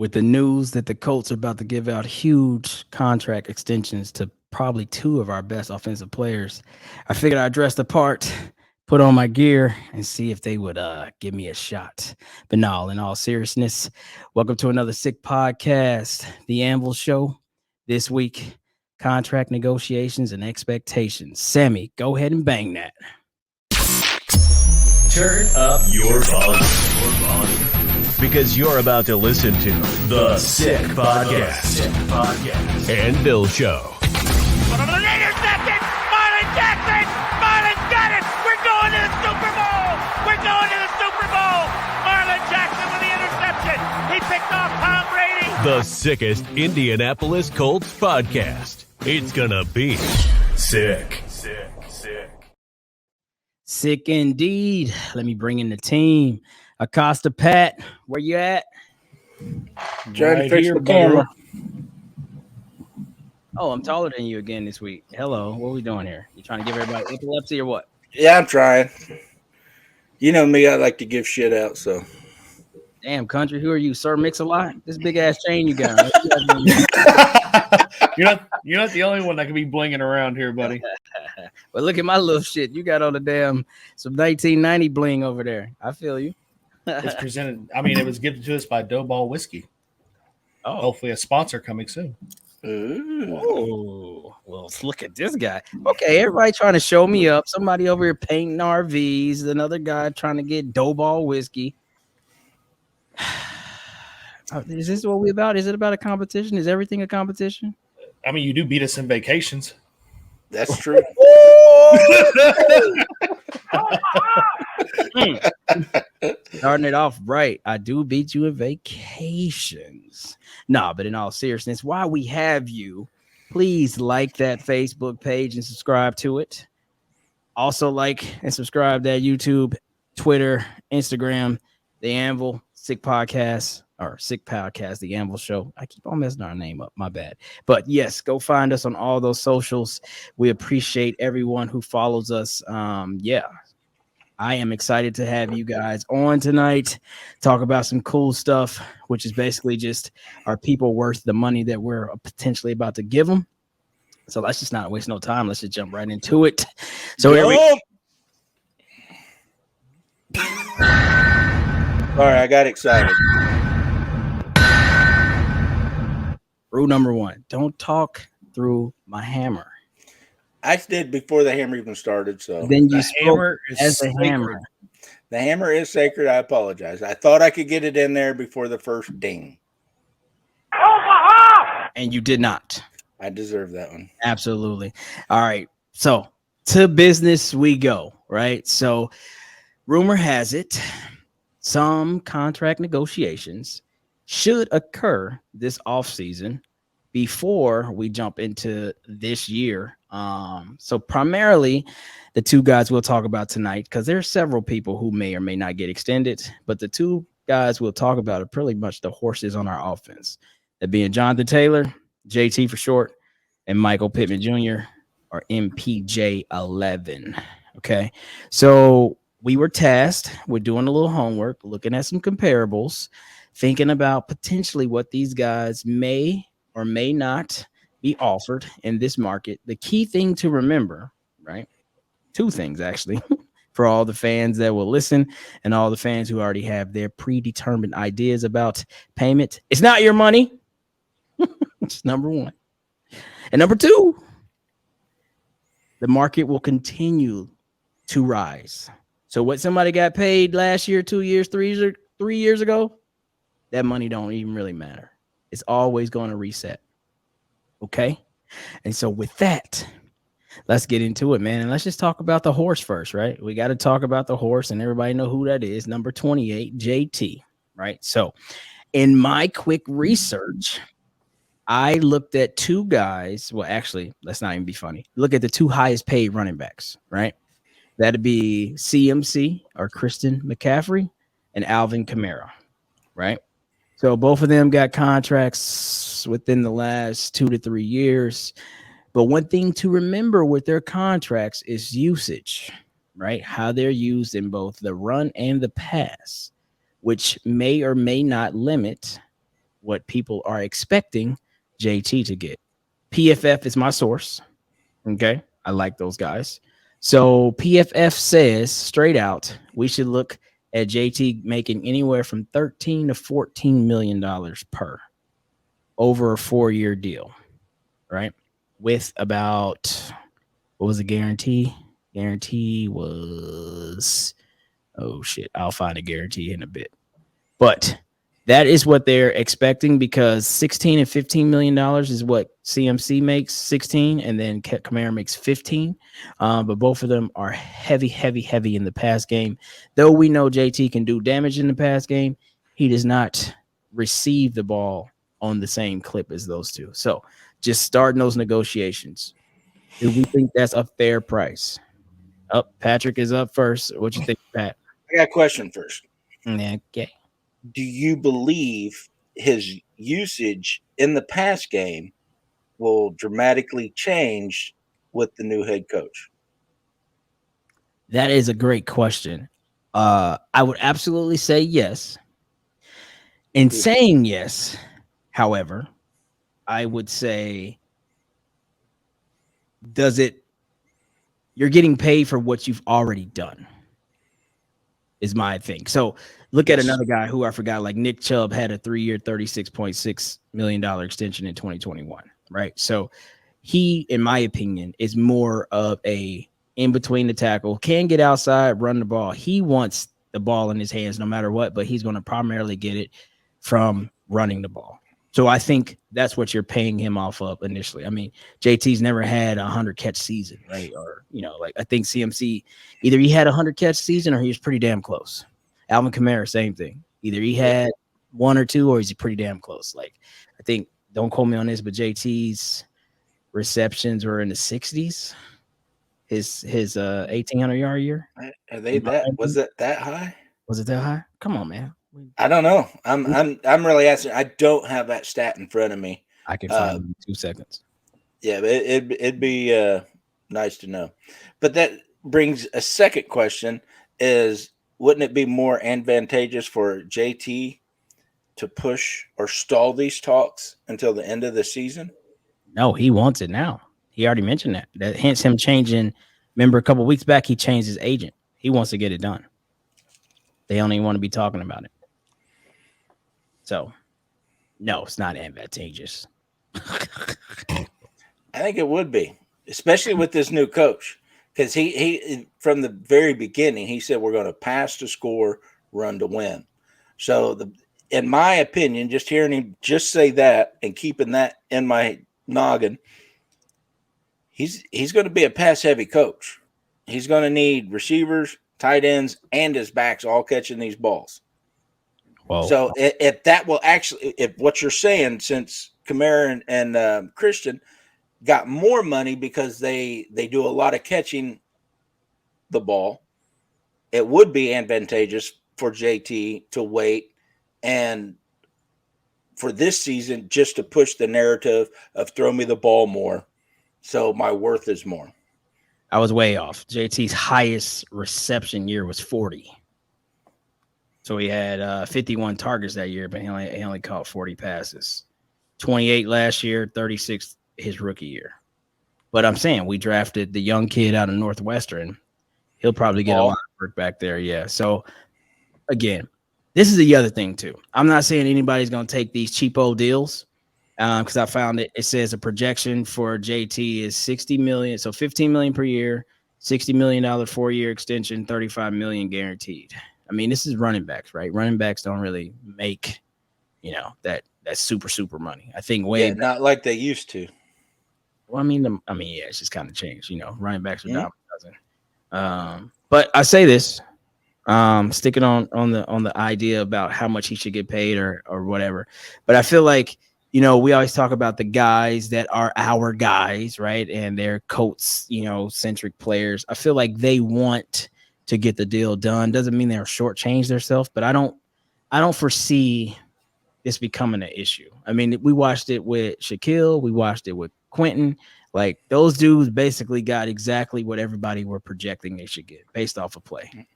with the news that the Colts are about to give out huge contract extensions to probably two of our best offensive players, I figured I'd dress the part, put on my gear, and see if they would give me a shot. But no, in all seriousness, welcome to another sick podcast, The Anvil Show. This week, contract negotiations and expectations. Sammy, go ahead and bang that. Turn up your volume. Because you're about to listen to The Sick Podcast. And Bill Show. Intercepted! Marlon Jackson! Marlon got it! We're going to the Super Bowl! We're going to the Super Bowl! Marlon Jackson with the interception! He picked off Tom Brady! The sickest Indianapolis Colts podcast. It's gonna be sick. Sick indeed. Let me bring in the team. Acosta Pat, where you at? Trying to fix the camera. Oh, I'm taller than you again this week. Hello, what are we doing here? You trying to give everybody epilepsy or what? Yeah, I'm trying. You know me, I like to give shit out, so. Damn, country, who are you, Sir Mix-a-Lot? This big-ass chain you got. You're not the only one that can be blinging around here, buddy. But look at my little shit. You got all the damn some 1990 bling over there. I feel you. It's presented. I mean, it was given to us by Doughball Whiskey. Oh, Hopefully, a sponsor coming soon. oh, well, look at this guy. Okay, everybody trying to show me up. Somebody over here painting RVs. Another guy trying to get Doughball Whiskey. Is this what we about? Is it about a competition? Is everything a competition? I mean, you do beat us in vacations. That's true. Starting it off right. I do beat you in vacations. No, but in all seriousness, while we have you, please like that Facebook page and subscribe to it. Also like and subscribe to that YouTube, Twitter, Instagram, The Anvil, Sick Podcast, or Sick Podcast, The Anvil Show. I keep on messing our name up. My bad. But yes, go find us on all those socials. We appreciate everyone who follows us. Yeah. I am excited to have you guys on tonight, talk about some cool stuff, which is basically just are people worth the money that we're potentially about to give them. So let's just not waste no time. Let's just jump right into it. So here we go. Sorry, I got excited. Rule number one, don't talk through my hammer. I did before the hammer even started, so. Then you The spoke hammer is as a sacred. hammer. The hammer is sacred. I apologize. I thought I could get it in there before the first ding. And you did not. I deserve that one. Absolutely. All right. So to business we go, right? So rumor has it some contract negotiations should occur this offseason before we jump into this year. So primarily the two guys we'll talk about tonight, because there are several people who may or may not get extended, but the two guys we'll talk about are pretty much the horses on our offense. That being Jonathan Taylor, JT for short, and Michael Pittman Jr. or MPJ11. Okay. So we were tasked with doing a little homework, looking at some comparables, thinking about potentially what these guys may or may not be offered in this market. The key thing to remember, right? Two things, actually, for all the fans that will listen and all the fans who already have their predetermined ideas about payment. It's not your money. It's number one. And number two, the market will continue to rise. So what somebody got paid last year, 2 years, 3 years ago, that money don't even really matter. It's always going to reset. Okay. And so with that, let's get into it, man. And let's just talk about the horse first, right? We got to talk about the horse, and everybody know who that is. Number 28, JT, right? So in my quick research, I looked at two guys. Well, actually, let's not even be funny. Look at the two highest paid running backs, right? That'd be CMC or Christian McCaffrey and Alvin Kamara, right? So both of them got contracts within the last 2 to 3 years. But one thing to remember with their contracts is usage, right? How they're used in both the run and the pass, which may or may not limit what people are expecting JT to get. PFF is my source. Okay. I like those guys. So PFF says straight out, we should look at JT making anywhere from 13 to 14 million dollars per over a 4-year deal, right? With about what was the guarantee? Guarantee was oh shit, I'll find a guarantee in a bit. But that is what they're expecting because 16 and 15 million dollars is what CMC makes 16, and then Kamara makes 15. But both of them are heavy in the pass game. Though we know JT can do damage in the pass game, he does not receive the ball on the same clip as those two. So just starting those negotiations. Do we think that's a fair price? Oh, Patrick is up first. What you think, Pat? I got a question first. Okay. Do you believe his usage in the pass game will dramatically change with the new head coach? That is a great question. I would absolutely say yes. In saying yes, however, I would say, you're getting paid for what you've already done, is my thing. So look at another guy who I forgot, like Nick Chubb had a 3-year, $36.6 million extension in 2021, right? So he, in my opinion, is more of a in between the tackle, can get outside, run the ball. He wants the ball in his hands no matter what, but he's going to primarily get it from running the ball. So I think that's what you're paying him off of initially. I mean, JT's never had a 100 catch season, right? Or, like I think CMC, either he had a 100 catch season or he was pretty damn close. Alvin Kamara, same thing. Either he had one or two or he's pretty damn close. Like, I think, don't quote me on this, but JT's receptions were in the 60s. His 1,800-yard year. Are they that? Was it that high? Was it that high? Come on, man. I don't know. I'm really asking. I don't have that stat in front of me. I can find it in 2 seconds. Yeah, but it'd be nice to know. But that brings a second question: is wouldn't it be more advantageous for JT to push or stall these talks until the end of the season? No, he wants it now. He already mentioned that. That hence him changing. Remember, a couple weeks back, he changed his agent. He wants to get it done. They don't even want to be talking about it. So, no, it's not advantageous. I think it would be, especially with this new coach, because he from the very beginning he said we're going to pass to score, run to win. So, in my opinion, just hearing him just say that and keeping that in my noggin, he's going to be a pass heavy coach. He's going to need receivers, tight ends, and his backs all catching these balls. Whoa. So if that will actually, if what you're saying, since Kamara and Christian got more money because they do a lot of catching the ball, it would be advantageous for JT to wait and for this season just to push the narrative of throw me the ball more, so my worth is more. I was way off. JT's highest reception year was 40. So he had 51 targets that year, but he only caught 40 passes. 28 last year, 36 his rookie year. But I'm saying we drafted the young kid out of Northwestern. He'll probably get a lot of work back there. Yeah. So again, this is the other thing too. I'm not saying anybody's going to take these cheapo deals because I found it says a projection for JT is 60 million. So 15 million per year, $60 million 4-year extension, 35 million guaranteed. I mean, this is running backs, right? Running backs don't really make, that super money. I think not like they used to. Well, yeah, it's just kind of changed. Running backs are down a dozen. But I say this, sticking on the idea about how much he should get paid or whatever. But I feel like, we always talk about the guys that are our guys, right? And they're Colts, centric players. I feel like they want to get the deal done. Doesn't mean they'll shortchange themselves, but I don't foresee this becoming an issue. I mean, we watched it with Shaquille, we watched it with Quentin. Like, those dudes basically got exactly what everybody were projecting they should get based off of play.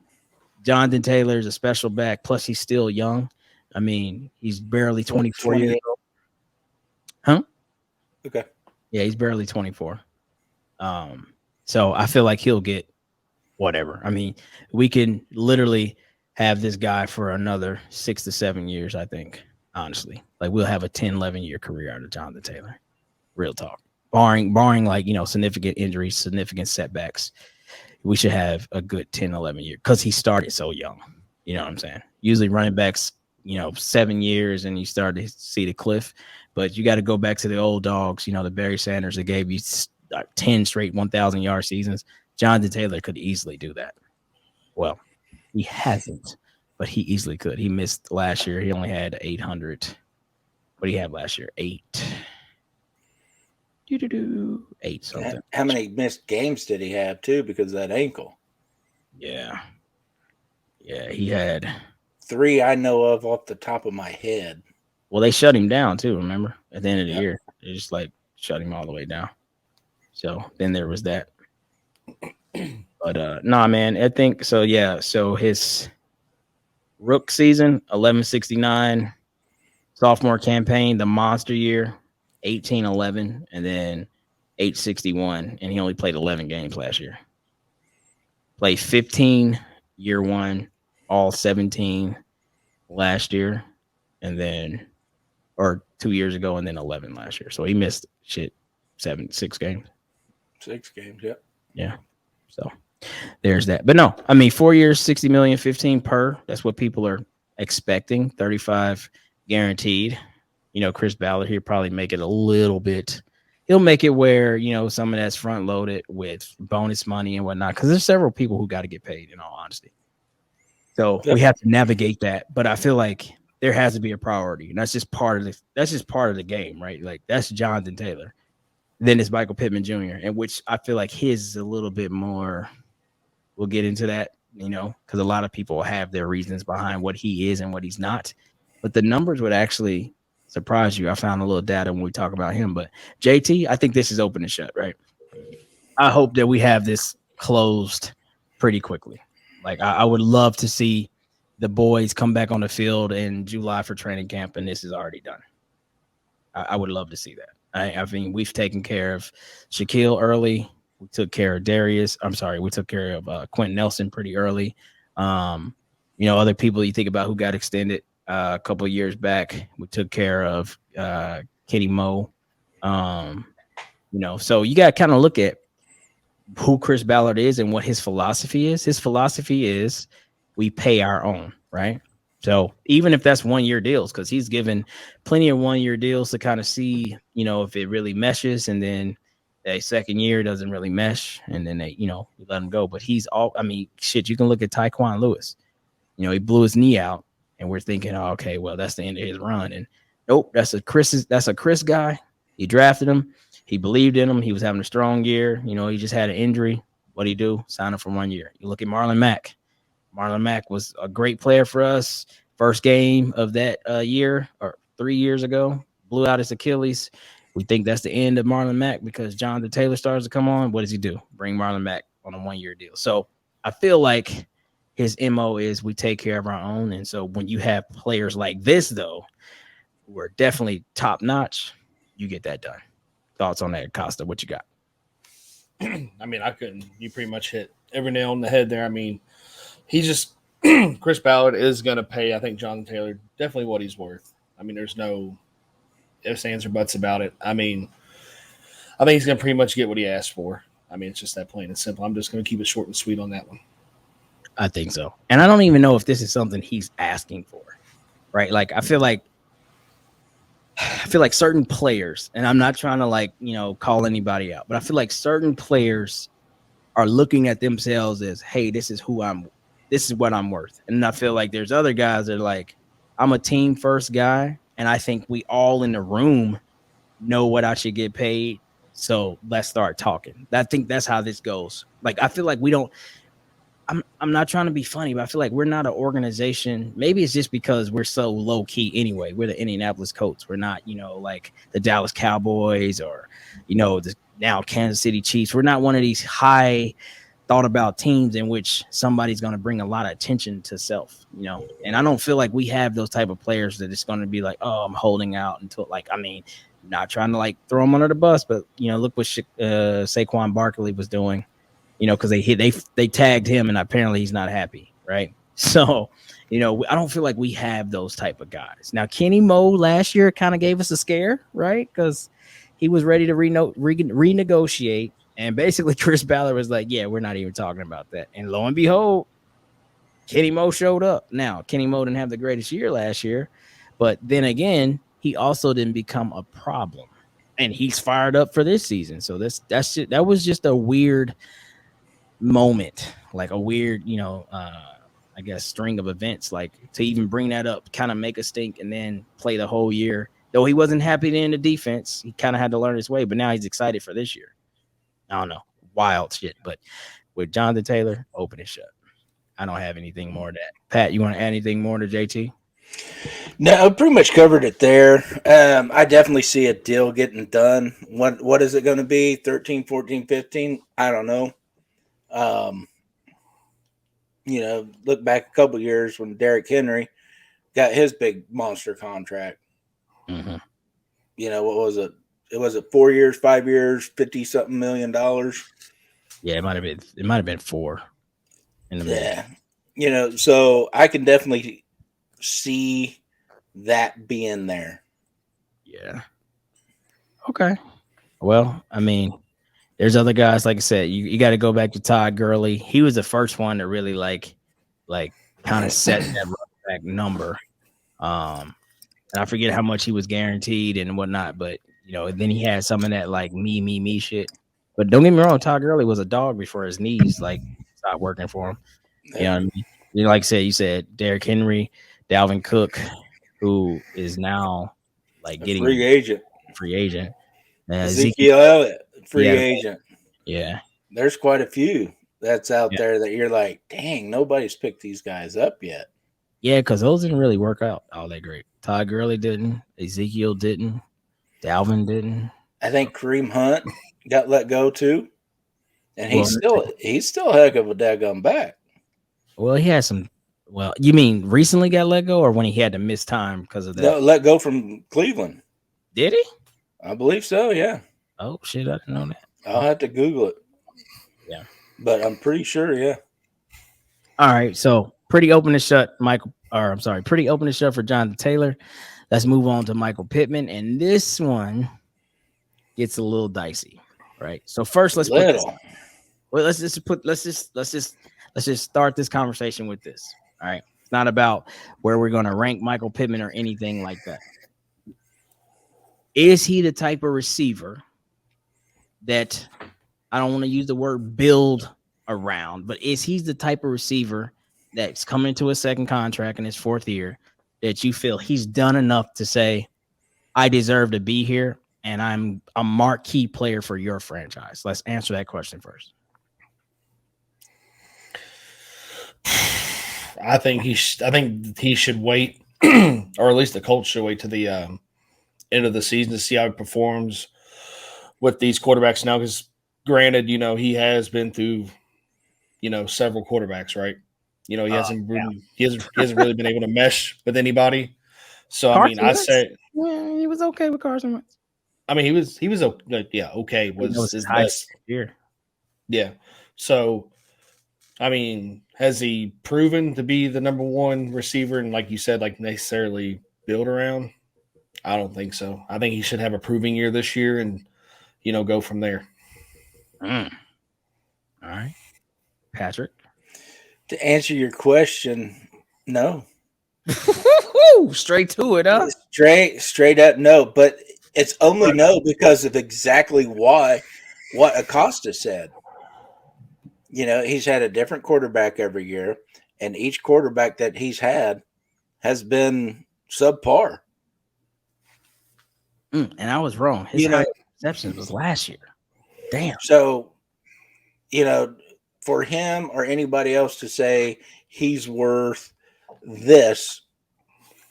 Jonathan Taylor's a special back, plus he's still young. I mean, he's barely 24 28. years old. Huh? Okay. Yeah, he's barely 24. So I feel like he'll get whatever. I mean, we can literally have this guy for another 6 to 7 years, I think, honestly. Like we'll have a 10, 11-year career out of Jonathan Taylor. Real talk. Barring like, significant injuries, significant setbacks. We should have a good 10, 11 years because he started so young. You know what I'm saying? Usually running backs, 7 years and you start to see the cliff. But you got to go back to the old dogs, the Barry Sanders that gave you 10 straight 1,000-yard seasons. Jonathan Taylor could easily do that. Well, he hasn't, but he easily could. He missed last year. He only had 800. What did he have last year? 8 something. How many missed games did he have too because of that ankle? Yeah, he had 3 I know of off the top of my head. Well, they shut him down too. Remember, at the end of the year, they just like shut him all the way down. So then there was that. But nah, man, I think so. Yeah, so his rook season 1169, sophomore campaign, the monster year 1811, and then 861, and he only played 11 games last year. Played 15 year one, all 17 last year, and then or 2 years ago, and then 11 last year. So he missed 6 games. 6 games, yep. Yeah. So there's that. But no, I mean, 4 years, 60 million, 15 per. That's what people are expecting. 35 guaranteed. Chris Ballard here probably make it a little bit. He'll make it where, some of that's front loaded with bonus money and whatnot. Because there's several people who got to get paid, in all honesty. So we have to navigate that. But I feel like there has to be a priority. And that's just part of the game, right? Like that's Jonathan Taylor. Then it's Michael Pittman Jr., in which I feel like his is a little bit more. We'll get into that, because a lot of people have their reasons behind what he is and what he's not. But the numbers would actually surprise you. I found a little data when we talk about him. But JT, I think this is open and shut, right? I hope that we have this closed pretty quickly. Like I would love to see the boys come back on the field in July for training camp, and this is already done. I would love to see that. I mean, we've taken care of Shaquille early. We took care of Darius. I'm sorry, we took care of Quentin Nelson pretty early. Other people you think about who got extended a couple of years back. We took care of Kenny Moe. So you got to kind of look at who Chris Ballard is and what his philosophy is. His philosophy is we pay our own, right? So even if that's 1-year deals, because he's given plenty of 1-year deals to kind of see, if it really meshes, and then a second year doesn't really mesh, and then we let him go. But you can look at Tyquan Lewis. He blew his knee out, and we're thinking, oh, okay, well, that's the end of his run. And nope, that's a Chris guy. He drafted him. He believed in him. He was having a strong year. He just had an injury. What'd he do? Sign him for 1 year. You look at Marlon Mack. Marlon Mack was a great player for us. First game of that year or 3 years ago, blew out his Achilles. We think that's the end of Marlon Mack because Jonathan Taylor starts to come on. What does he do? Bring Marlon Mack on a 1-year deal. So I feel like his MO is we take care of our own. And so when you have players like this, though, who are definitely top notch, you get that done. Thoughts on that, Costa? What you got? I mean, you pretty much hit every nail on the head there. I mean, Chris Ballard is going to pay, I think, Jonathan Taylor definitely what he's worth. I mean, there's no ifs, ands, or buts about it. I mean, I think he's going to pretty much get what he asked for. I mean, it's just that plain and simple. I'm just going to keep it short and sweet on that one. I think so. And I don't even know if this is something he's asking for, right? Like, I feel like certain players, and I'm not trying to call anybody out, but I feel like certain players are looking at themselves as, hey, this is what I'm worth. And I feel like there's other guys that are like, I'm a team first guy, and I think we all in the room know what I should get paid. So let's start talking. I think that's how this goes. Like, I feel like I'm not trying to be funny, but I feel like we're not an organization. Maybe it's just because we're so low key anyway. We're the Indianapolis Colts. We're not, like the Dallas Cowboys or, the now Kansas City Chiefs. We're not one of these high thought about teams in which somebody's going to bring a lot of attention to self, and I don't feel like we have those type of players that it's going to be like, oh, I'm holding out until not trying to like throw them under the bus, but look what Saquon Barkley was doing, because they tagged him and apparently he's not happy, right? So, I don't feel like we have those type of guys. Now, Kenny Moe last year kind of gave us a scare, right? Because he was ready to renegotiate. And basically, Chris Ballard was like, yeah, we're not even talking about that. And lo and behold, Kenny Moe showed up. Now, Kenny Moe didn't have the greatest year last year. But then again, he also didn't become a problem. And he's fired up for this season. So that was just a weird moment, like a weird, I guess, string of events, like to even bring that up, kind of make a stink and then play the whole year. Though he wasn't happy in the defense, he kind of had to learn his way, but now he's excited for this year. I don't know, wild shit. But with Jonathan Taylor, open and shut. I don't have anything more to that. Pat, you want to add anything more to JT? No, pretty much covered it there. I definitely see a deal getting done. What is it going to be? 13, 14, 15? I don't know. Look back a couple years when Derrick Henry got his big monster contract. Mm-hmm. What was it? It was 4 years, 5 years, $50-something million. Yeah, it might have been 4. So I can definitely see that being there. Yeah. Okay. Well, there's other guys, like I said, you got to go back to Todd Gurley. He was the first one to really like kind of set that running back number. And I forget how much he was guaranteed and whatnot, but then he had some of that like me shit. But don't get me wrong, Todd Gurley was a dog before his knees like stopped working for him. You know what I mean? Like I said, you said Derrick Henry, Dalvin Cook, who is now like getting free agent. Ezekiel Elliott, free agent. Yeah. There's quite a few that's out there that you're like, dang, nobody's picked these guys up yet. Yeah, because those didn't really work out all that great. Todd Gurley didn't. Ezekiel didn't. Dalvin didn't. I think Kareem Hunt got let go too. And he's still a heck of a daggum back. Well, he had some. Well, you mean recently got let go, or when he had to miss time because of that? No, let go from Cleveland. Did he? I believe so. Yeah. Oh shit! I didn't know that. I'll have to Google it. Yeah, but I'm pretty sure. Yeah. All right. So pretty open and shut, Michael. Or I'm sorry, pretty open and shut for Jonathan Taylor. Let's move on to Michael Pittman, and this one gets a little dicey, right? So first, let's just start this conversation with this. All right, it's not about where we're going to rank Michael Pittman or anything like that. Is he the type of receiver that, I don't want to use the word build around, but is he the type of receiver that's coming into a second contract in his 4th year that you feel he's done enough to say, I deserve to be here and I'm a marquee player for your franchise? Let's answer that question first. I think he should wait, or at least the Colts should wait to the end of the season to see how he performs with these quarterbacks now. Because granted, he has been through, several quarterbacks, right? He hasn't really been able to mesh with anybody. So Carson I say he was okay with Carson Wentz. He was okay was his best year. Yeah. So has he proven to be the number one receiver and, like you said, like necessarily build around? I don't think so. I think he should have a proving year this year and, go from there. All right. Patrick? To answer your question, no. Straight to it, huh? Straight up no. But it's only no because of exactly what Acosta said. He's had a different quarterback every year, and each quarterback that he's had has been subpar. And I was wrong. His highest receptions was last year. Damn. So, for him or anybody else to say he's worth this,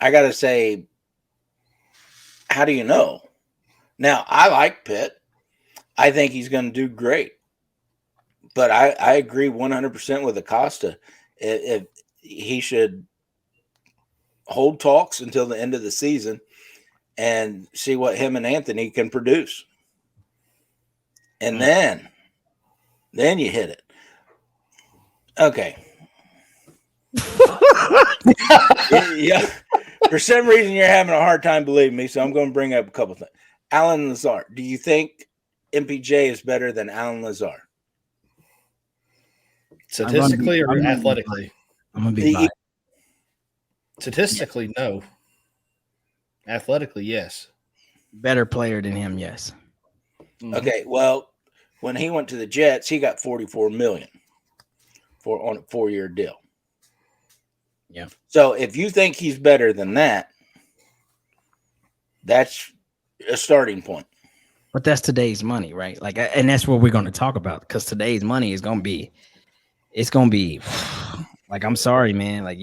I got to say, how do you know? Now, I like Pitt. I think he's going to do great. But I agree 100% with Acosta. If he should hold talks until the end of the season and see what him and Anthony can produce. And then you hit it. Okay. Yeah. For some reason, you're having a hard time believing me, so I'm going to bring up a couple things. Alan Lazar. Do you think MPJ is better than Alan Lazar? Statistically or athletically? I'm going to be biased. Statistically, no. Athletically, yes. Better player than him, yes. Mm-hmm. Okay, well, when he went to the Jets, he got $44 million on a 4-year deal. Yeah. So if you think he's better than that, that's a starting point. But that's today's money, right? Like, and that's what we're going to talk about, because today's money is going to be, it's going to be like, I'm sorry, man. Like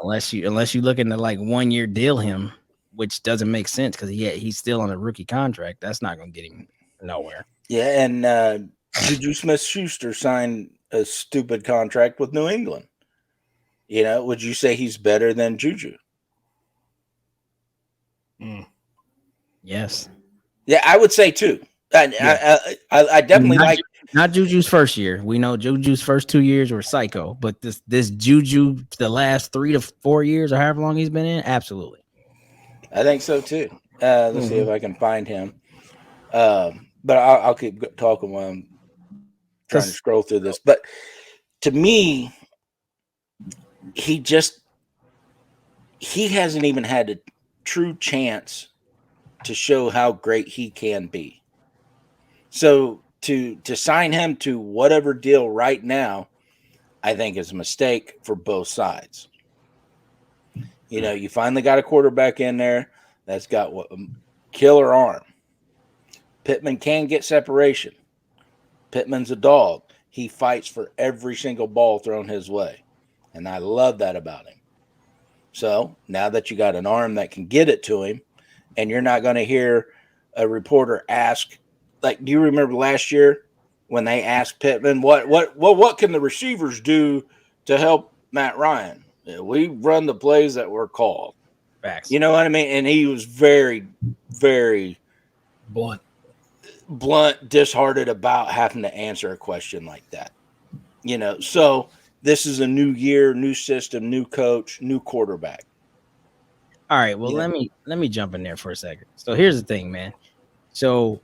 unless you looking to like 1-year deal him, which doesn't make sense because he's still on a rookie contract. That's not going to get him nowhere. Yeah, and Juju Smith-Schuster signed a stupid contract with New England. You know, would you say he's better than Juju? Yes. Yeah, I would say too. I definitely not Juju's first year. We know Juju's first 2 years were psycho, but this Juju the last 3 to 4 years or however long he's been in, absolutely. I think so too. Let's see if I can find him. But I'll keep talking while I'm trying to scroll through this. But to me, he hasn't even had a true chance to show how great he can be. So to sign him to whatever deal right now, I think is a mistake for both sides. You know, you finally got a quarterback in there that's got a killer arm. Pittman can get separation. Pittman's a dog. He fights for every single ball thrown his way. And I love that about him. So now that you got an arm that can get it to him, and you're not going to hear a reporter ask, like, do you remember last year when they asked Pittman, what can the receivers do to help Matt Ryan? We run the plays that were called. Facts. You know what I mean? And he was very, very blunt, disheartened about having to answer a question like that. You know, so this is a new year, new system, new coach, new quarterback. All right, well, let me jump in there for a second. So here's the thing, man. So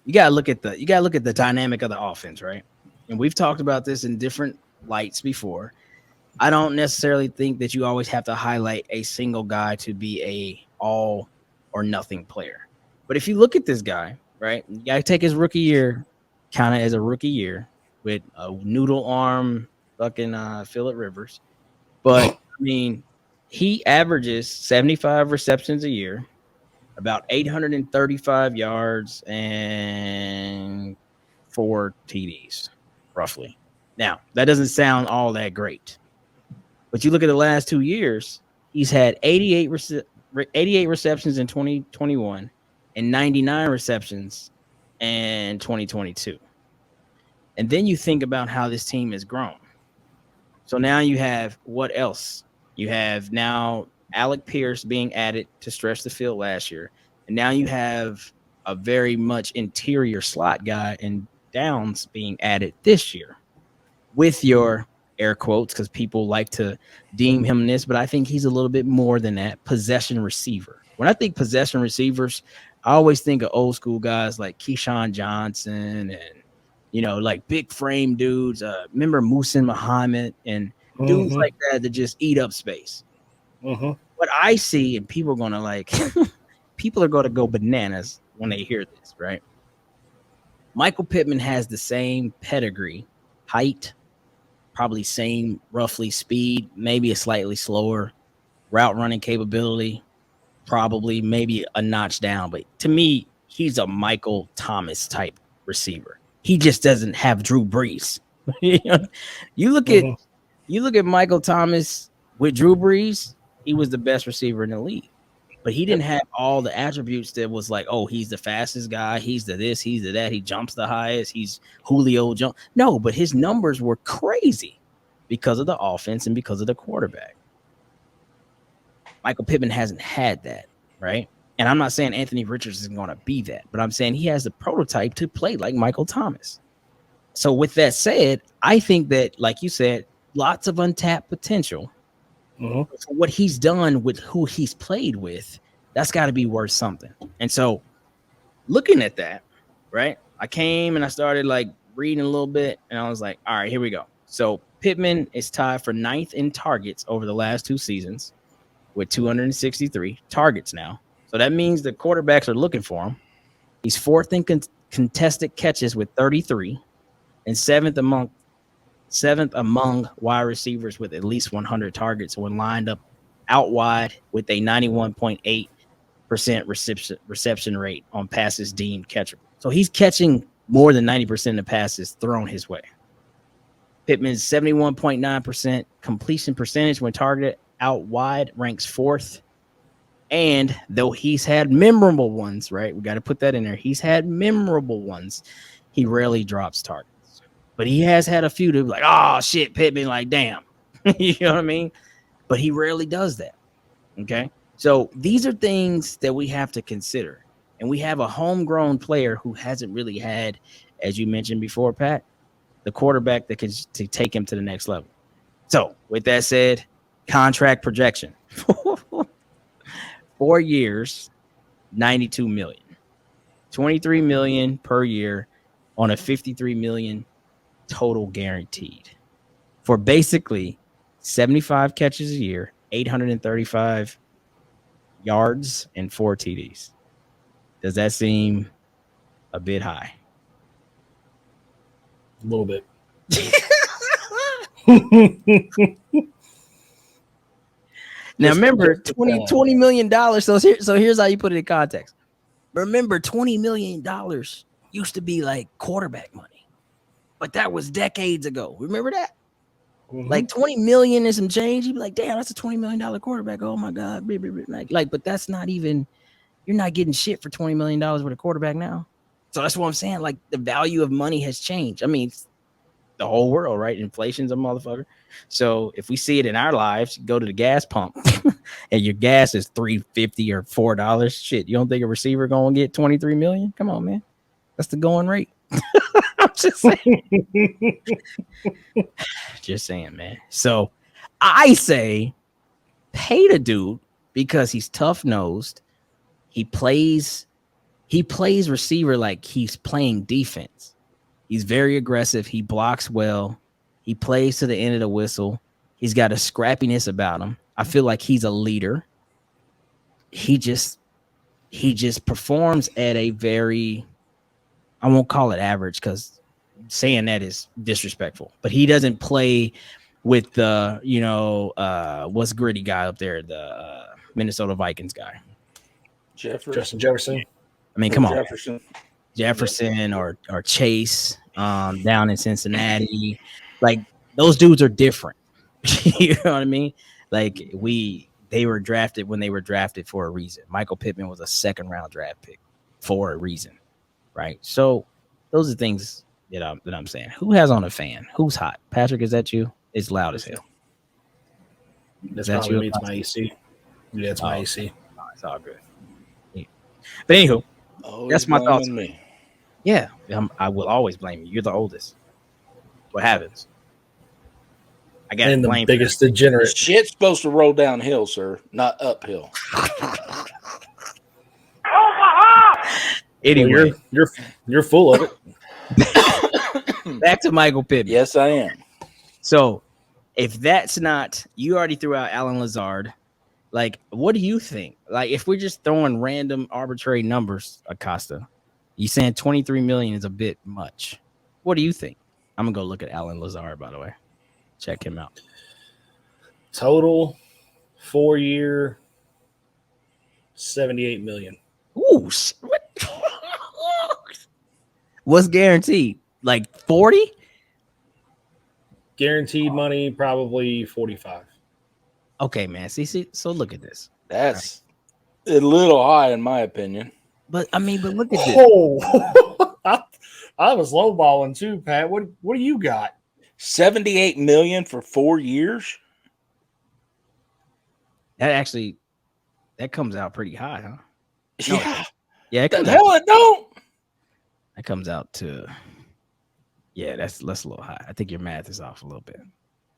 you gotta look at the dynamic of the offense, right? And we've talked about this in different lights before. I don't necessarily think that you always have to highlight a single guy to be a all or nothing player. But if you look at this guy, right, you gotta take his rookie year kind of as a rookie year with a noodle arm, fucking Phillip Rivers. But I mean, he averages 75 receptions a year, about 835 yards, and 4 TDs, roughly. Now, that doesn't sound all that great. But you look at the last 2 years, he's had 88 receptions in 2021 and 99 receptions in 2022. And then you think about how this team has grown. So now you have what else? You have now Alec Pierce being added to stretch the field last year. And now you have a very much interior slot guy and Downs being added this year with your air quotes, because people like to deem him this, but I think he's a little bit more than that, possession receiver. When I think possession receivers, I always think of old school guys like Keyshawn Johnson and, you know, like big frame dudes. Remember Muhsin Muhammad and dudes like that just eat up space. What I see, and people are going to like, people are going to go bananas when they hear this, right? Michael Pittman has the same pedigree, height, probably same roughly speed, maybe a slightly slower route running capability, probably maybe a notch down. But to me, he's a Michael Thomas type receiver. He just doesn't have Drew Brees. You look at Michael Thomas with Drew Brees, he was the best receiver in the league. but he didn't have all the attributes that was like, oh, he's the fastest guy, he's the this, he's the that, he jumps the highest, he's Julio jump. No, but his numbers were crazy because of the offense and because of the quarterback. Michael Pittman hasn't had that, right? And I'm not saying Anthony Richards is going to be that, but I'm saying he has the prototype to play like Michael Thomas. So with that said, I think that, like you said, lots of untapped potential. For what he's done with who he's played with, that's got to be worth something. And so looking at that, right, I came and I started like reading a little bit and I was like, all right, here we go. So Pittman is tied for 9th in targets over the last 2 seasons with 263 targets now. So that means the quarterbacks are looking for him. He's 4th in contested catches with 33 and 7th among wide receivers with at least 100 targets when lined up out wide with a 91.8% reception rate on passes deemed catchable. So he's catching more than 90% of passes thrown his way. Pittman's 71.9% completion percentage when targeted out wide ranks 4th. And though he's had memorable ones, right? We got to put that in there. He's had memorable ones. He rarely drops targets. But he has had a few to be like, oh, shit, Pittman, like, damn. You know what I mean? But he rarely does that. Okay? So these are things that we have to consider. And we have a homegrown player who hasn't really had, as you mentioned before, Pat, the quarterback that can to take him to the next level. So with that said, contract projection. 4 years, $92 million. $23 million per year on a $53 million total guaranteed for basically 75 catches a year, 835 yards, and 4 TDs. Does that seem a bit high? A little bit. Now remember, $20 million. So here's how you put it in context. Remember, $20 million used to be like quarterback money, but that was decades ago. Remember that? Like 20 million and some change. You'd be like, damn, that's a $20 million quarterback. Oh my God. Like, but that's not even, you're not getting shit for $20 million with a quarterback now. So that's what I'm saying. Like, the value of money has changed. I mean, the whole world, right? Inflation's a motherfucker. So if we see it in our lives, go to the gas pump and your gas is $3.50 or $4. Shit, you don't think a receiver gonna get 23 million? Come on, man. That's the going rate. I'm just saying. Just saying, man. So I say pay the dude because he's tough nosed. He plays receiver like he's playing defense. He's very aggressive. He blocks well. He plays to the end of the whistle. He's got a scrappiness about him. I feel like he's a leader. He just performs at a very, I won't call it average because saying that is disrespectful, but he doesn't play with the, what's gritty guy up there, the Minnesota Vikings guy. Justin Jefferson. I mean, come on. Jefferson or Chase down in Cincinnati. Like, those dudes are different. You know what I mean? Like, they were drafted when they were drafted for a reason. Michael Pittman was a 2nd-round draft pick for a reason, right? So those are things that I'm saying. Who has on a fan? Who's hot? Patrick, is that you? It's loud as hell. That's probably me. It's my AC. Yeah, it's my AC. Oh, it's all good. Yeah. But anywho, that's my thoughts. Me. Yeah, I will always blame you. You're the oldest. What happens? I got and the biggest degenerate. Shit's supposed to roll downhill, sir, not uphill. Anyway, well, you're full of it. Back to Michael Pittman. Yes, I am. So, if that's not, you already threw out Alan Lazard. Like, what do you think? Like, if we're just throwing random arbitrary numbers, Acosta, you saying 23 million is a bit much. What do you think? I'm gonna go look at Alan Lazard, by the way. Check him out. Total 4-year, 78 million. Ooh, what? What's guaranteed? Like 40? Guaranteed money, probably 45. Okay, man. See. So look at this. That's A little high, in my opinion. But I mean, but look at this. Oh, I was lowballing too, Pat. What do you got? $78 million for 4 years. That comes out pretty high, huh? No, Yeah. Yeah, it The comes out. hell it don't. That comes out to. Yeah, that's a little high. I think your math is off a little bit.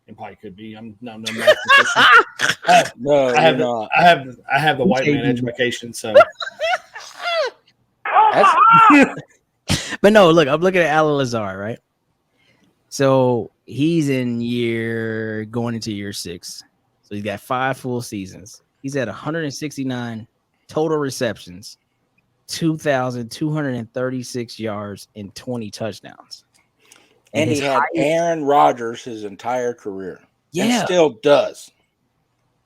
It probably could be. I'm no math proficient. No, I have you're the, not. I have the white man JD. education, so That's, But no, look, I'm looking at Alan Lazard, right? So he's going into year 6. So he's got 5 full seasons. He's at 169 total receptions, 2,236 yards, and 20 touchdowns. and he his had Aaron Rodgers his entire career. And Yeah. still does.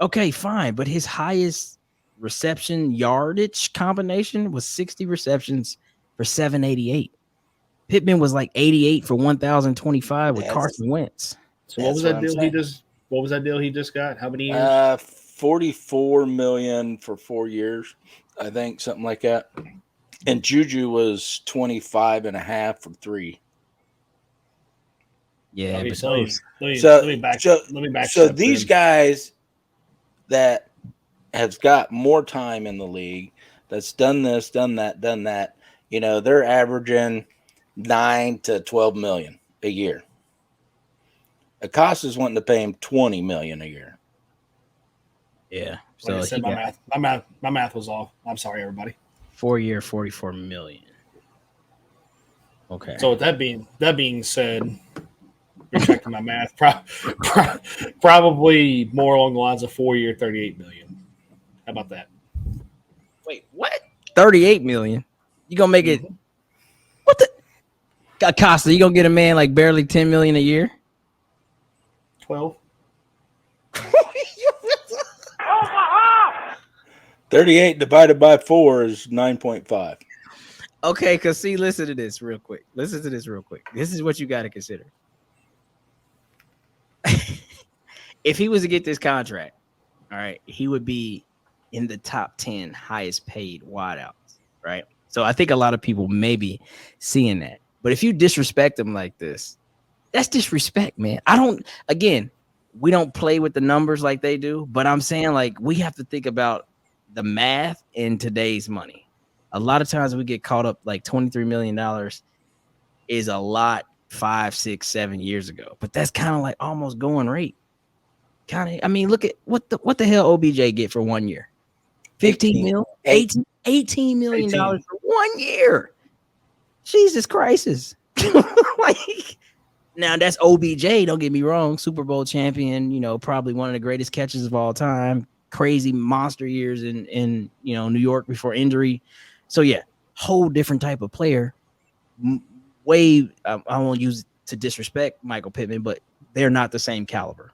Okay, fine. But his highest reception yardage combination was 60 receptions for 788. Pittman was like 88 for 1,025 with That's- Carson Wentz. So what was That's that what deal I'm he saying. just? What was that deal he just got? How many years? 44 million for 4 years, I think, something like that. And Juju was 25 and a half for 3. Yeah, Okay, but so those, let me back. so step these then. guys that have got more time in the league, that's done this, done that, you know, they're averaging 9 to 12 million a year. Acosta's wanting to pay him 20 million a year. yeah. Like So I said, he got my math was off. I'm sorry, everybody. 4-year, 44 million. Okay. So with that being said, you're checking my math. Probably more along the lines of 4-year, 38 million. How about that? Wait, what? 38 million. You gonna make it? What the? Acosta, you gonna get a man like barely 10 million a year? 12. 38 divided by 4 is 9.5. Okay, because see, listen to this real quick. This is what you got to consider. If he was to get this contract, all right, he would be in the top 10 highest paid wideouts, right? So I think a lot of people may be seeing that. But if you disrespect him like this, that's disrespect, man. We don't play with the numbers like they do, but I'm saying like we have to think about the math in today's money. A lot of times we get caught up like $23 million is a lot 5, 6, 7 years ago, but that's kind of like almost going rate. I mean, look at what the hell OBJ get for 1 year? 15 mil, 18 million dollars for 1 year. Jesus Christ. Like, now that's OBJ, don't get me wrong, Super Bowl champion, you know, probably one of the greatest catches of all time, crazy monster years in you know, New York before injury. So yeah, whole different type of player. I won't use it to disrespect Michael Pittman, but they're not the same caliber.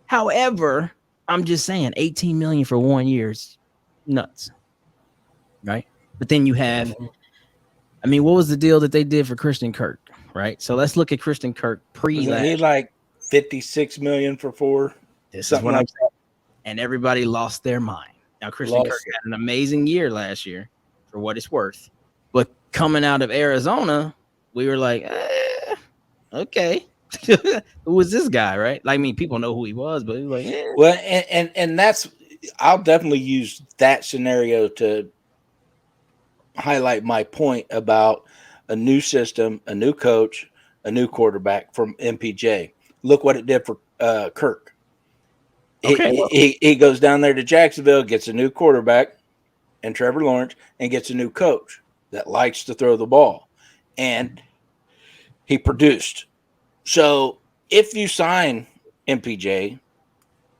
However, I'm just saying 18 million for 1 year is nuts. Right? But then you have, I mean, what was the deal that they did for Christian Kirk? Right. So let's look at Christian Kirk Wasn't he like 56 million for 4? This is what I'm saying. And everybody lost their mind. Now, Christian Kirk had an amazing year last year for what it's worth. But coming out of Arizona, we were like, okay. Who was this guy, right? Like, I mean, people know who he was, but he was like, Well, and that's, I'll definitely use that scenario to highlight my point about a new system, a new coach, a new quarterback from MPJ. Look what it did for Kirk. Okay, He goes down there to Jacksonville, gets a new quarterback and Trevor Lawrence, and gets a new coach that likes to throw the ball. And he produced. So if you sign MPJ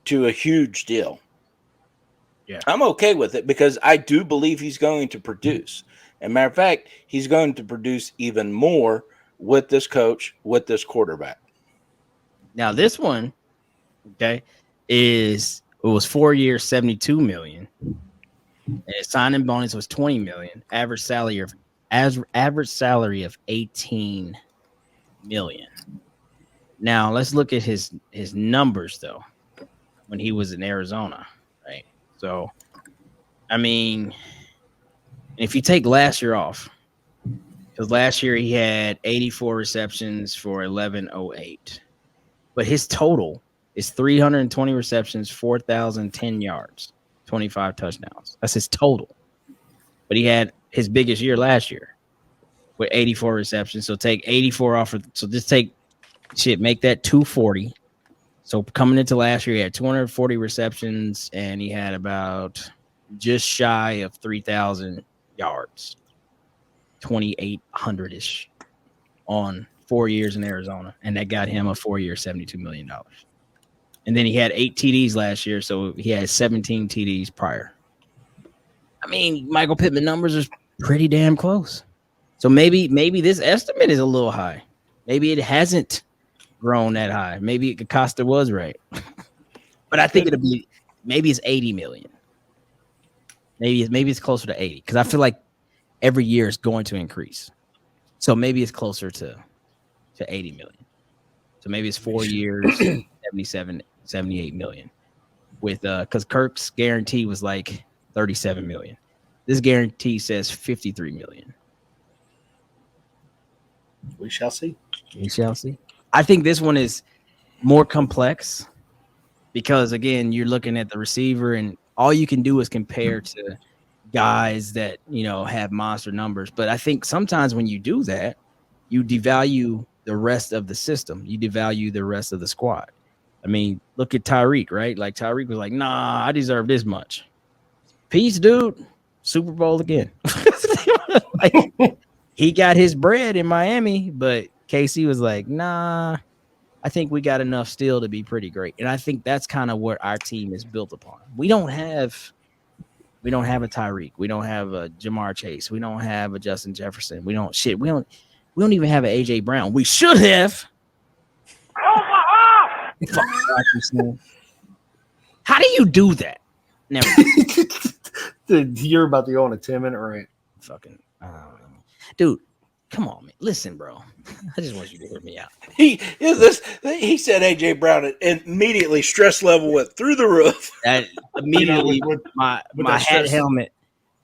to a huge deal, yeah, I'm okay with it because I do believe he's going to produce. As a matter of fact, he's going to produce even more with this coach, with this quarterback. Now this one, okay, it was 4 years, 72 million. And his signing bonus was 20 million. Average salary of 18 million. Now let's look at his numbers though when he was in Arizona, right? So I mean, if you take last year off, because last year he had 84 receptions for 1108, but his total is 320 receptions, 4,010 yards, 25 touchdowns. That's his total. But he had his biggest year last year with 84 receptions. So take 84 off. So just take make that 240. So coming into last year, he had 240 receptions and he had about just shy of 3,000 yards, 2,800-ish on 4 years in Arizona. And that got him a 4-year, $72 million. And then he had 8 TDs last year. So he had 17 TDs prior. I mean, Michael Pittman numbers are pretty damn close. So maybe this estimate is a little high. Maybe it hasn't grown that high. Maybe Costa was right. But I think it'll be maybe it's 80 million. Maybe it's closer to 80 because I feel like every year is going to increase. So maybe it's closer to 80 million. So maybe it's 4 years, 77, 78 million. With because Kirk's guarantee was like 37 million. This guarantee says 53 million. We shall see. We shall see. I think this one is more complex because, again, you're looking at the receiver and all you can do is compare to guys that, have monster numbers. But I think sometimes when you do that, you devalue the rest of the system. You devalue the rest of the squad. I mean, look at Tyreek, right? Like Tyreek was like, nah, I deserve this much. Peace, dude. Super Bowl again. Like, he got his bread in Miami, but KC was like, nah, I think we got enough still to be pretty great. And I think that's kind of what our team is built upon. We don't have a Tyreek. We don't have a Jamar Chase. We don't have a Justin Jefferson. We don't even have an AJ Brown. We should have. How do you do that? Never. You're about to go on a 10-minute rant. Fucking dude, come on, man. Listen, bro. I just want you to hear me out. He said AJ Brown and immediately stress level went through the roof. That immediately my hat helmet.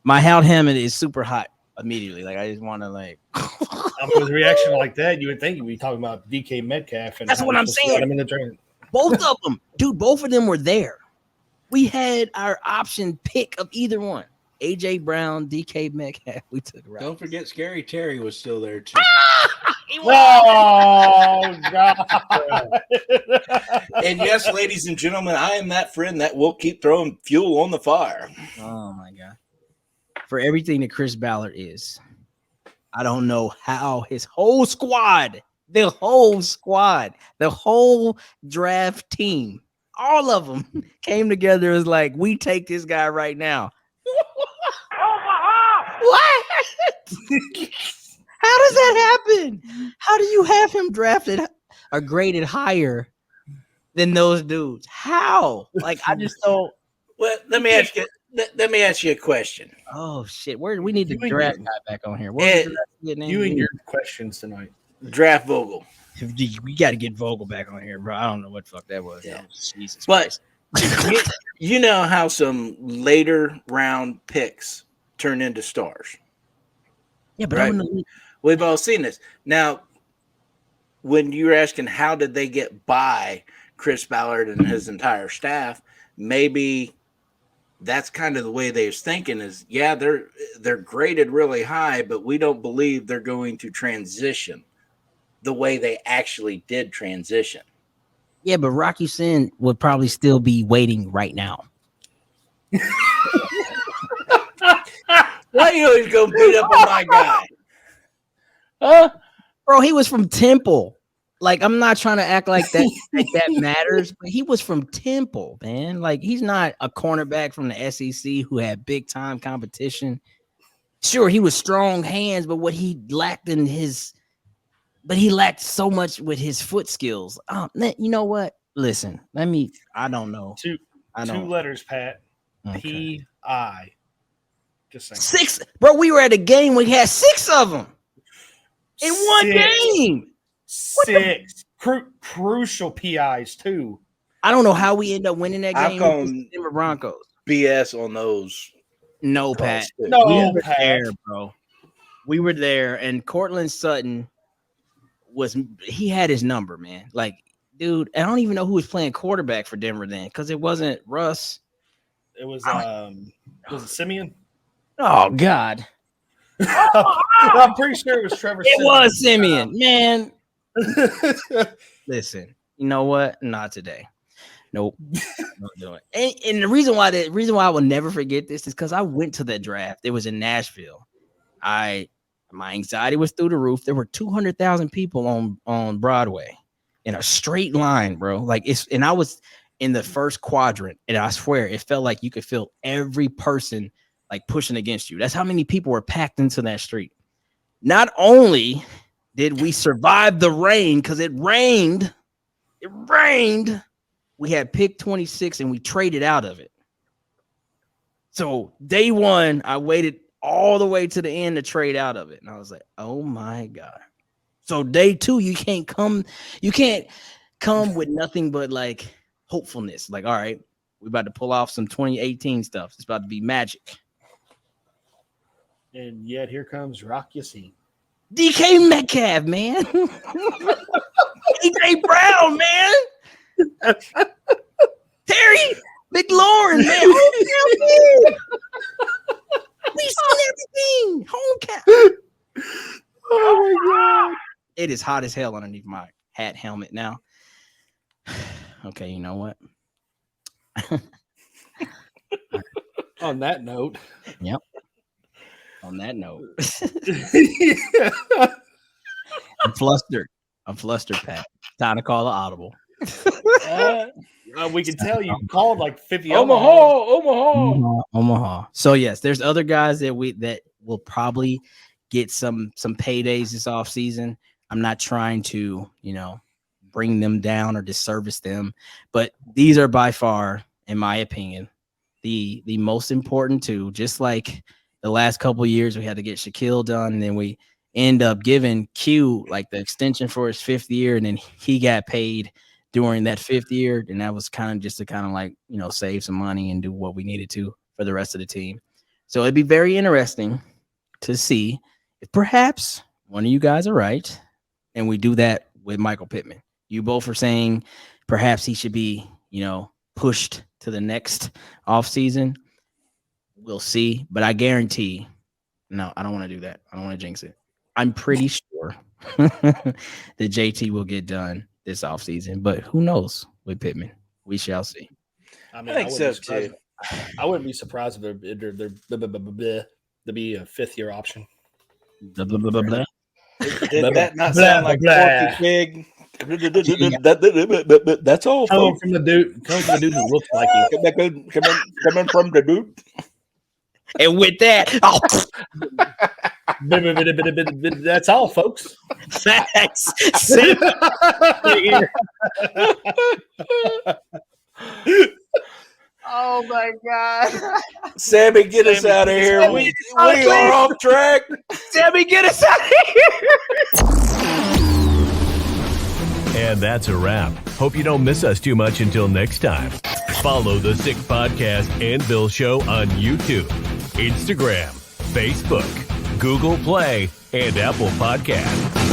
My hat helmet is super hot immediately. Like I just want to like with a reaction like that, you would think you'd be talking about DK Metcalf and that's what I'm saying. Him in the train. Both of them, dude, both of them were there. We had our option pick of either one. AJ Brown, DK Metcalf. We took right. Don't forget, Scary Terry was still there too. Oh God! And yes, ladies and gentlemen, I am that friend that will keep throwing fuel on the fire. Oh my God! For everything that Chris Ballard is, I don't know how his whole squad, the whole draft team, all of them came together as like, we take this guy right now. What? How does that happen? How do you have him drafted or graded higher than those dudes? How? Like, I just don't. Well, let me ask you a question. Oh shit! We need the draft guy back on here. You and your questions tonight. Draft Vogel. We got to get Vogel back on here, bro. I don't know what the fuck that was. Yeah. Jesus but you know how some later round picks turn into stars. Yeah, but right? We've all seen this. Now, when you're asking how did they get by Chris Ballard and his entire staff, maybe that's kind of the way they was thinking is, yeah, they're graded really high, but we don't believe they're going to transition the way they actually did transition. Yeah, but Rocky Sin would probably still be waiting right now. Why you always go beat up on my guy? Bro, he was from Temple. Like, I'm not trying to act like that matters, but he was from Temple, man. Like, he's not a cornerback from the SEC who had big time competition. Sure, he was strong hands, but he lacked so much with his foot skills. You know what? Listen, I don't know. Two letters, Pat. Okay. P-I. Just saying. 6, bro. We were at a game. We had 6 of them in one game. 6 crucial PIs too. I don't know how we end up winning that game. I'm calling Denver Broncos. BS on those No, Pat. No, we were Pat. there, bro. We were there, and Cortland Sutton he had his number, man. Like, dude, I don't even know who was playing quarterback for Denver then, because it wasn't Russ. It was it Simeon? Oh God. I'm pretty sure it was Trevor. It was Simeon, man. Listen, you know what? Not today. Nope. Not doing it. And the reason why I will never forget this is because I went to that draft. It was in Nashville. My anxiety was through the roof. There were 200,000 people on Broadway in a straight line, bro. Like and I was in the first quadrant, and I swear it felt like you could feel every person like pushing against you. That's how many people were packed into that street. Not only did we survive the rain, because it rained. We had pick 26 and we traded out of it. So day one, I waited all the way to the end to trade out of it. And I was like, oh my God. So day two, you can't come with nothing but like hopefulness. Like, all right, we're about to pull off some 2018 stuff. It's about to be magic. And yet here comes Rock Yassin. DK Metcalf, man. AJ Brown, man. Terry McLaurin, man. We seen everything. Home cap. Oh my God. It is hot as hell underneath my hat helmet now. Okay, you know what? On that note. Yep. On that note. I'm flustered, Pat. Time to call an audible. We can tell you called like 50 Omaha. So yes, there's other guys that will probably get some paydays this offseason. I'm not trying to, bring them down or disservice them, but these are by far, in my opinion, the most important two. Just like the last couple of years, we had to get Shaquille done, and then we end up giving Q like the extension for his 5th year, and then he got paid during that 5th year, and that was kind of just to save some money and do what we needed to for the rest of the team. So it'd be very interesting to see if perhaps one of you guys are right, and we do that with Michael Pittman. You both are saying perhaps he should be, pushed to the next offseason. We'll see, but I guarantee, no, I don't want to do that. I don't want to jinx it. I'm pretty sure that JT will get done this offseason, but who knows with Pittman? We shall see. I think so too. I wouldn't be surprised if there'd be a 5th-year option. Did that not sound like Porky Pig? That's all. Coming from the dude who looks like you. Coming from the dude. And with that, that's all, folks. Facts. Oh my God. Sammy, get us out of here. We are off track. Sammy, get us out of here. And that's a wrap. Hope you don't miss us too much until next time. Follow the Sick Podcast and Bill Show on YouTube, Instagram, Facebook, Google Play, and Apple Podcasts.